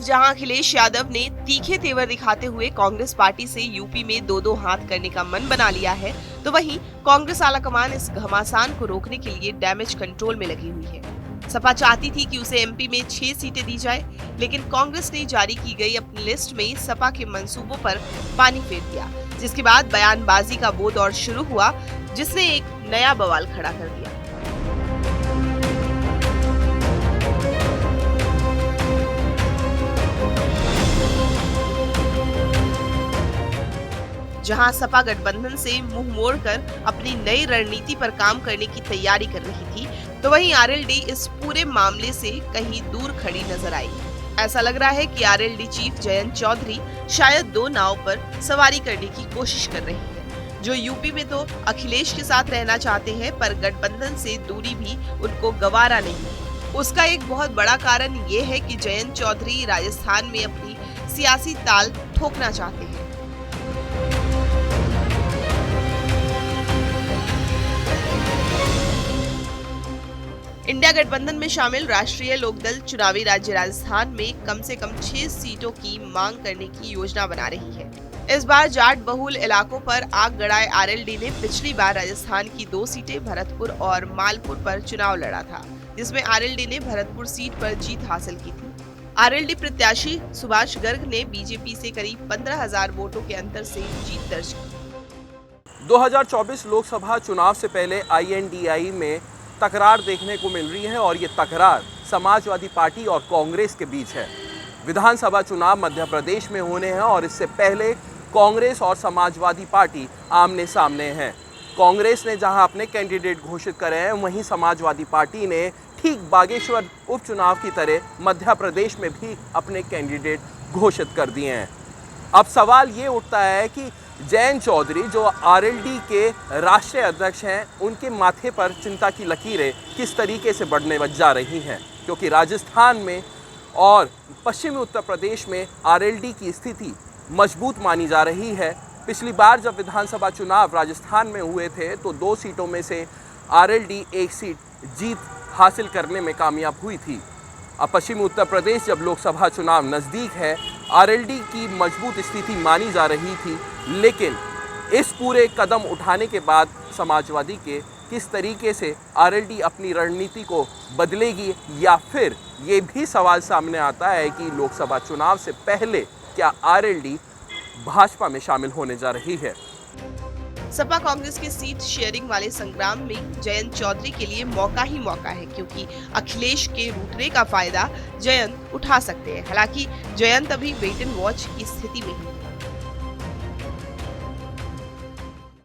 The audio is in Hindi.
जहां अखिलेश यादव ने तीखे तेवर दिखाते हुए कांग्रेस पार्टी से यूपी में दो हाथ करने का मन बना लिया है, तो वहीं कांग्रेस आलाकमान इस घमासान को रोकने के लिए डैमेज कंट्रोल में लगी हुई है। सपा चाहती थी कि उसे एमपी में 6 सीटें दी जाए, लेकिन कांग्रेस ने जारी की गई अपनी लिस्ट में सपा के मंसूबों पर पानी फेर दिया, जिसके बाद बयानबाजी का वो दौर शुरू हुआ, जिसने एक नया बवाल खड़ा कर दिया। जहां सपा गठबंधन से मुंह मोड़कर अपनी नई रणनीति पर काम करने की तैयारी कर रही थी, तो वहीं आरएलडी इस पूरे मामले से कहीं दूर खड़ी नजर आई। ऐसा लग रहा है कि आरएलडी चीफ जयंत चौधरी शायद दो नाव पर सवारी करने की कोशिश कर रही है, जो यूपी में तो अखिलेश के साथ रहना चाहते हैं, पर गठबंधन से दूरी भी उनको गवारा नहीं। उसका एक बहुत बड़ा कारण ये है कि जयंत चौधरी राजस्थान में अपनी सियासी ताल ठोकना चाहते हैं। इंडिया गठबंधन में शामिल राष्ट्रीय लोकदल चुनावी राज्य राजस्थान में कम से कम 6 सीटों की मांग करने की योजना बना रही है। इस बार जाट बहुल इलाकों पर आग गड़ाए आरएलडी ने पिछली बार राजस्थान की 2 सीटें भरतपुर और मालपुर पर चुनाव लड़ा था, जिसमें आरएलडी ने भरतपुर सीट पर जीत हासिल की थी। आरएलडी प्रत्याशी सुभाष गर्ग ने बीजेपी से करीब 15,000 वोटों के अंतर से जीत दर्ज की। 2024 लोकसभा चुनाव से पहले आईएनडीआई में तकरार देखने को मिल रही है और ये तकरार समाजवादी पार्टी और कांग्रेस के बीच है। विधानसभा चुनाव मध्य प्रदेश में होने हैं और इससे पहले कांग्रेस और समाजवादी पार्टी आमने सामने हैं। कांग्रेस ने जहां अपने कैंडिडेट घोषित करे हैं, वहीं समाजवादी पार्टी ने ठीक बागेश्वर उपचुनाव की तरह मध्य प्रदेश में भी अपने कैंडिडेट घोषित कर दिए हैं। अब सवाल ये उठता है कि जयंत चौधरी जो आरएलडी के राष्ट्रीय अध्यक्ष हैं, उनके माथे पर चिंता की लकीरें किस तरीके से बढ़ने जा रही हैं, क्योंकि राजस्थान में और पश्चिमी उत्तर प्रदेश में आरएलडी की स्थिति मजबूत मानी जा रही है। पिछली बार जब विधानसभा चुनाव राजस्थान में हुए थे तो 2 सीटों में से आरएलडी 1 सीट जीत हासिल करने में कामयाब हुई थी। अब पश्चिमी उत्तर प्रदेश जब लोकसभा चुनाव नज़दीक है, आरएलडी की मजबूत स्थिति मानी जा रही थी, लेकिन इस पूरे कदम उठाने के बाद समाजवादी के किस तरीके से आरएलडी अपनी रणनीति को बदलेगी, या फिर ये भी सवाल सामने आता है कि लोकसभा चुनाव से पहले क्या आरएलडी भाजपा में शामिल होने जा रही है। सपा कांग्रेस के सीट शेयरिंग वाले संग्राम में जयंत चौधरी के लिए मौका ही मौका है, क्योंकि अखिलेश के रूठने का फायदा जयंत उठा सकते हैं। हालांकि जयंत अभी वेट एंड वॉच की स्थिति में ही है।